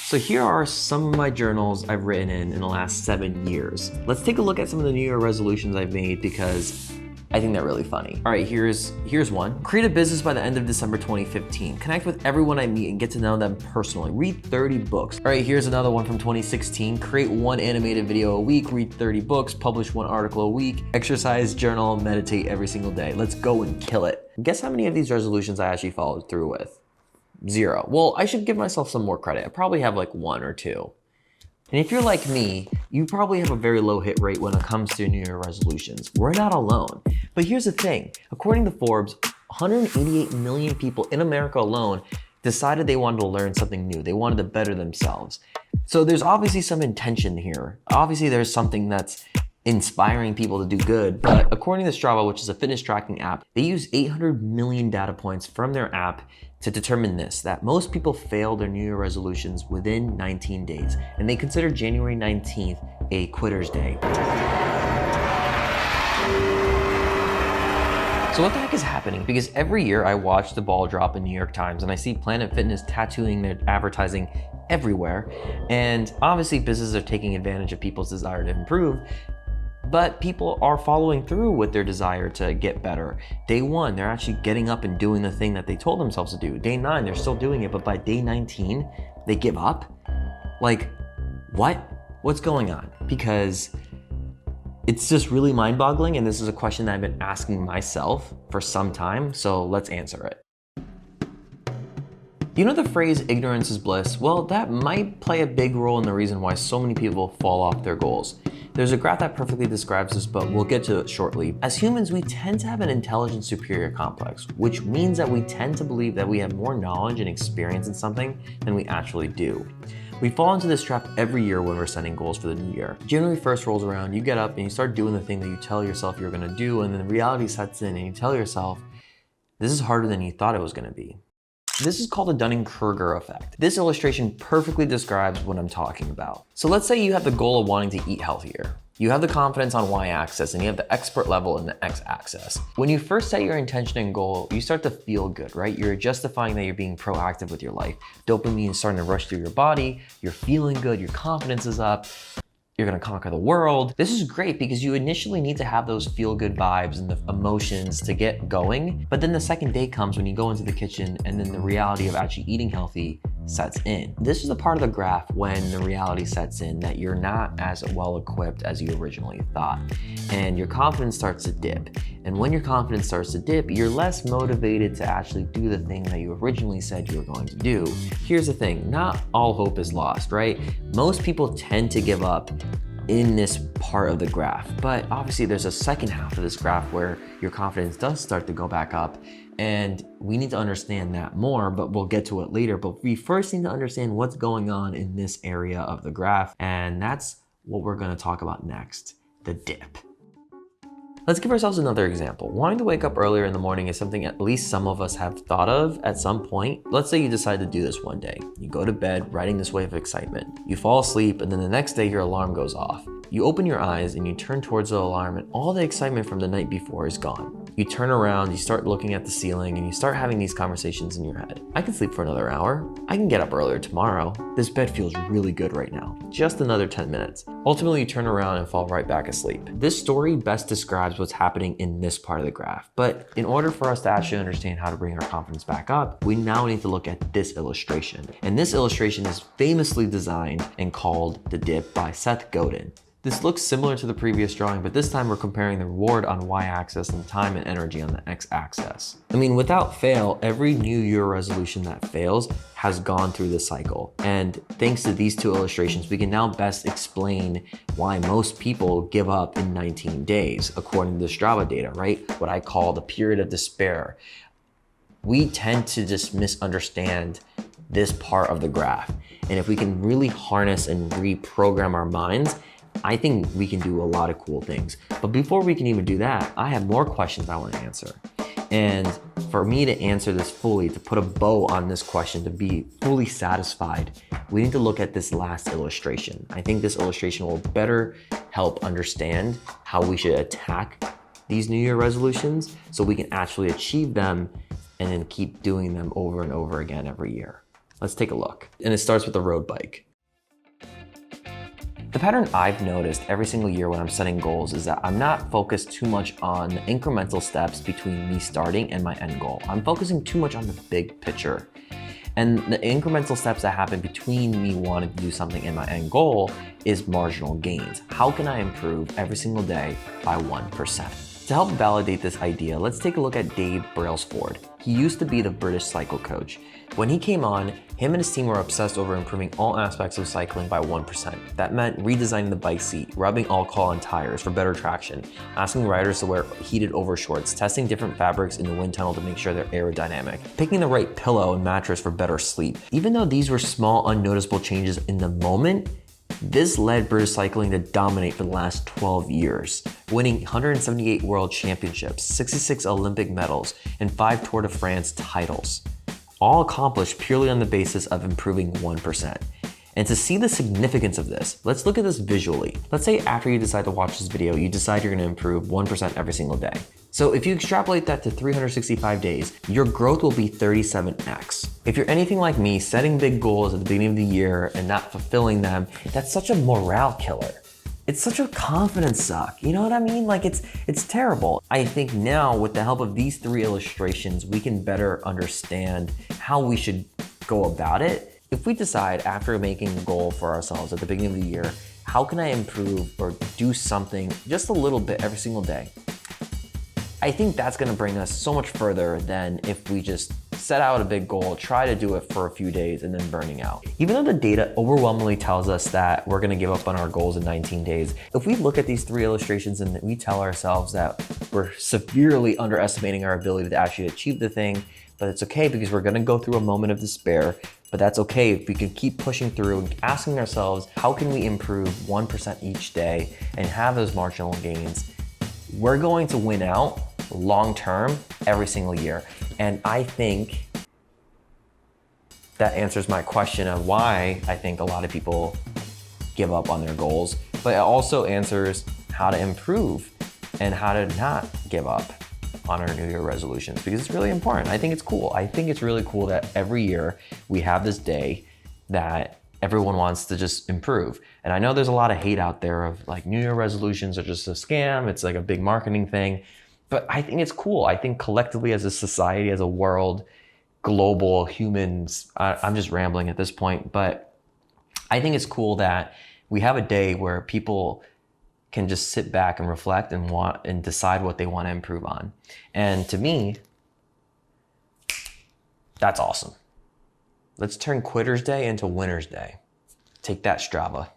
So here are some of my journals I've written in the last 7 years. Let's take a look at some of the New Year resolutions I've made because I think they're really funny. All right, here's one. Create a business by the end of December 2015. Connect with everyone I meet and get to know them personally. Read 30 books. All right, here's another one from 2016. Create 1 animated video a week, read 30 books, publish 1 article a week, exercise, journal, meditate every single day. Let's go and kill it. Guess how many of these resolutions I actually followed through with? 0. Well, I should give myself some more credit. I probably have like 1 or 2. And if you're like me, you probably have a very low hit rate when it comes to New Year resolutions. We're not alone. But here's the thing. According to Forbes, 188 million people in America alone decided they wanted to learn something new. They wanted to better themselves. So there's obviously some intention here. Obviously there's something that's inspiring people to do good. But according to Strava, which is a fitness tracking app, they use 800 million data points from their app to determine this, that most people fail their New Year resolutions within 19 days. And they consider January 19th a quitter's day. So what the heck is happening? Because every year I watch the ball drop in New York Times and I see Planet Fitness tattooing their advertising everywhere. And obviously businesses are taking advantage of people's desire to improve, but people are following through with their desire to get better. Day 1, they're actually getting up and doing the thing that they told themselves to do. Day 9, they're still doing it, but by day 19, they give up? Like, what? What's going on? Because it's just really mind-boggling, and this is a question that I've been asking myself for some time, so let's answer it. You know the phrase ignorance is bliss? Well, that might play a big role in the reason why so many people fall off their goals. There's a graph that perfectly describes this, but we'll get to it shortly. As humans, we tend to have an intelligent superior complex, which means that we tend to believe that we have more knowledge and experience in something than we actually do. We fall into this trap every year when we're setting goals for the new year. January 1st rolls around, you get up and you start doing the thing that you tell yourself you're gonna do, and then reality sets in and you tell yourself, this is harder than you thought it was gonna be. This is called the Dunning-Kruger effect. This illustration perfectly describes what I'm talking about. So let's say you have the goal of wanting to eat healthier. You have the confidence on y-axis and you have the expert level in the x-axis. When you first set your intention and goal, you start to feel good, right? You're justifying that you're being proactive with your life. Dopamine is starting to rush through your body. You're feeling good. Your confidence is up. You're gonna conquer the world. This is great because you initially need to have those feel-good vibes and the emotions to get going. But then the second day comes when you go into the kitchen and then the reality of actually eating healthy sets in. This is the part of the graph when the reality sets in that you're not as well equipped as you originally thought. And your confidence starts to dip. And when your confidence starts to dip, you're less motivated to actually do the thing that you originally said you were going to do. Here's the thing, not all hope is lost, right? Most people tend to give up in this part of the graph, but obviously there's a second half of this graph where your confidence does start to go back up, and we need to understand that more, but we'll get to it later. But we first need to understand what's going on in this area of the graph, and that's what we're going to talk about next, the dip. Let's give ourselves another example. Wanting to wake up earlier in the morning is something at least some of us have thought of at some point. Let's say you decide to do this one day. You go to bed riding this wave of excitement. You fall asleep and then the next day your alarm goes off. You open your eyes and you turn towards the alarm and all the excitement from the night before is gone. You turn around, you start looking at the ceiling and you start having these conversations in your head. I can sleep for another hour. I can get up earlier tomorrow. This bed feels really good right now. Just another 10 minutes. Ultimately, you turn around and fall right back asleep. This story best describes what's happening in this part of the graph. But in order for us to actually understand how to bring our confidence back up, we now need to look at this illustration. And this illustration is famously designed and called The Dip by Seth Godin. This looks similar to the previous drawing, but this time we're comparing the reward on y-axis and time and energy on the x-axis. I mean, without fail, every New Year resolution that fails has gone through this cycle. And thanks to these two illustrations, we can now best explain why most people give up in 19 days, according to the Strava data, right? What I call the period of despair. We tend to just misunderstand this part of the graph. And if we can really harness and reprogram our minds, I think we can do a lot of cool things. But before we can even do that, I have more questions I want to answer. And for me to answer this fully, to put a bow on this question, to be fully satisfied, we need to look at this last illustration. I think this illustration will better help understand how we should attack these New Year resolutions so we can actually achieve them and then keep doing them over and over again every year. Let's take a look. And it starts with a road bike. The pattern I've noticed every single year when I'm setting goals is that I'm not focused too much on the incremental steps between me starting and my end goal. I'm focusing too much on the big picture. And the incremental steps that happen between me wanting to do something and my end goal is marginal gains. How can I improve every single day by 1%? To help validate this idea, let's take a look at Dave Brailsford. He used to be the British cycle coach. When he came on, him and his team were obsessed over improving all aspects of cycling by 1%. That meant redesigning the bike seat, rubbing alcohol on tires for better traction, asking riders to wear heated overshorts, testing different fabrics in the wind tunnel to make sure they're aerodynamic, picking the right pillow and mattress for better sleep. Even though these were small, unnoticeable changes in the moment, this led British cycling to dominate for the last 12 years, winning 178 world championships, 66 Olympic medals, and 5 Tour de France titles, all accomplished purely on the basis of improving 1%. And to see the significance of this, let's look at this visually. Let's say after you decide to watch this video, you decide you're gonna improve 1% every single day. So if you extrapolate that to 365 days, your growth will be 37x. If you're anything like me, setting big goals at the beginning of the year and not fulfilling them, that's such a morale killer. It's such a confidence suck, you know what I mean? Like it's terrible. I think now with the help of these 3 illustrations, we can better understand how we should go about it. If we decide after making a goal for ourselves at the beginning of the year, how can I improve or do something just a little bit every single day? I think that's gonna bring us so much further than if we just set out a big goal, try to do it for a few days and then burning out. Even though the data overwhelmingly tells us that we're gonna give up on our goals in 19 days, if we look at these 3 illustrations and we tell ourselves that we're severely underestimating our ability to actually achieve the thing, but it's okay because we're gonna go through a moment of despair, but that's okay if we can keep pushing through and asking ourselves, how can we improve 1% each day and have those marginal gains? We're going to win out long-term every single year. And I think that answers my question of why I think a lot of people give up on their goals, but it also answers how to improve and how to not give up on our New Year resolutions, because it's really important. I think it's cool. I think it's really cool that every year we have this day that everyone wants to just improve. And I know there's a lot of hate out there of like New Year resolutions are just a scam. It's like a big marketing thing. But I think it's cool. I think collectively as a society, as a world, global humans, I'm just rambling at this point, but I think it's cool that we have a day where people can just sit back and reflect and decide what they want to improve on. And to me, that's awesome. Let's turn Quitter's Day into Winner's Day. Take that, Strava.